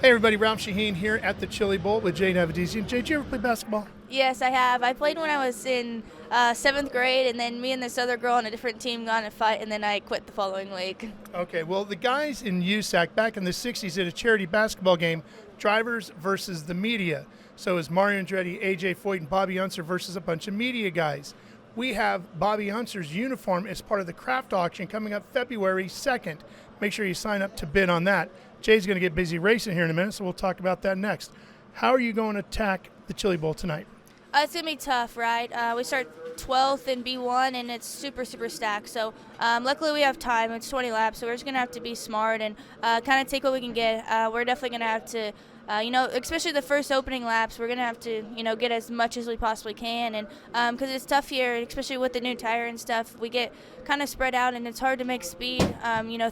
Hey everybody, Ralph Sheheen here at the Chili Bowl with Jade Avedisian. Jade, did you ever play basketball? Yes, I have. I played when I was in seventh grade, and then me and this other girl on a different team got in a fight, and then I quit the following week. Okay, well the guys in USAC back in the 60s did a charity basketball game, Drivers versus the Media. So it was Mario Andretti, AJ Foyt, and Bobby Unser versus a bunch of media guys. We have Bobby Unser's uniform as part of the craft auction coming up February 2nd. Make sure you sign up to bid on that. Jay's going to get busy racing here in a minute, so we'll talk about that next. How are you going to attack the Chili Bowl tonight? It's going to be tough, right? We start 12th in B1, and it's super, super stacked. So luckily we have time. It's 20 laps, so we're just going to have to be smart and kind of take what we can get. We're definitely going to have to, especially the first opening laps, we're going to have to, get as much as we possibly can. And because it's tough here, especially with the new tire and stuff, we get kind of spread out, and it's hard to make speed,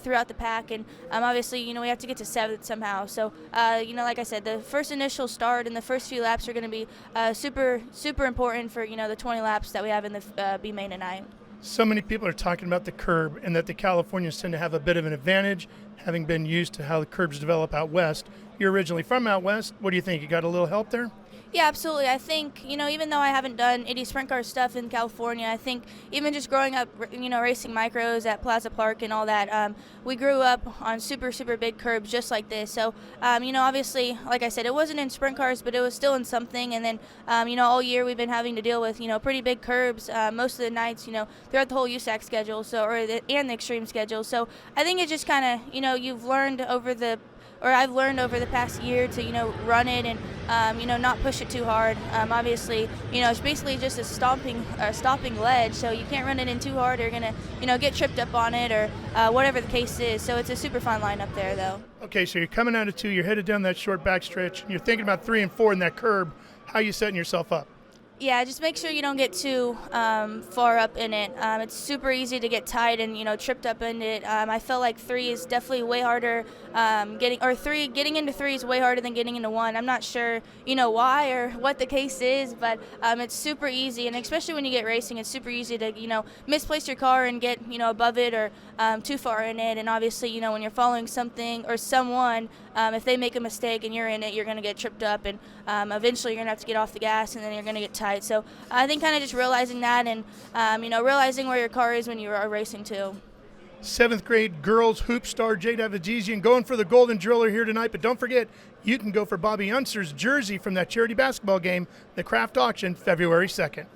throughout the pack. And obviously, we have to get to 7th somehow. So, like I said, the first initial start and the first few laps are going to be super, super important for, the 20 laps that we have in the B main tonight. So many people are talking about the curb and that the Californians tend to have a bit of an advantage, having been used to how the curbs develop out west. You're originally from out west. What do you think? You got a little help there? Yeah, absolutely. I think, even though I haven't done any sprint car stuff in California, I think even just growing up, racing micros at Plaza Park and all that, we grew up on super, super big curbs just like this. So, obviously, like I said, it wasn't in sprint cars, but it was still in something. And then, all year we've been having to deal with, pretty big curbs most of the nights, throughout the whole USAC schedule, and the extreme schedule. So I think it just kind of, I've learned over the past year to, run it and, not push it too hard. Obviously, it's basically just a stopping ledge, so you can't run it in too hard or you're going to, get tripped up on it or whatever the case is. So it's a super fun line up there, though. Okay, so you're coming out of 2, you're headed down that short back stretch, and you're thinking about 3 and 4 in that curb. How are you setting yourself up? Yeah, just make sure you don't get too far up in it. It's super easy to get tight and tripped up in it. I feel like 3 is definitely way harder. Getting into 3 is way harder than getting into 1. I'm not sure why or what the case is, but it's super easy, and especially when you get racing, it's super easy to misplace your car and get above it or too far in it. And obviously when you're following something or someone, if they make a mistake and you're in it, you're going to get tripped up, and eventually you're going to have to get off the gas, and then you're going to get tight. So I think kind of just realizing that and, realizing where your car is when you are racing too. 7th grade girls hoop star Jade Avedisian going for the Golden Driller here tonight. But don't forget, you can go for Bobby Unser's jersey from that charity basketball game, the craft auction, February 2nd.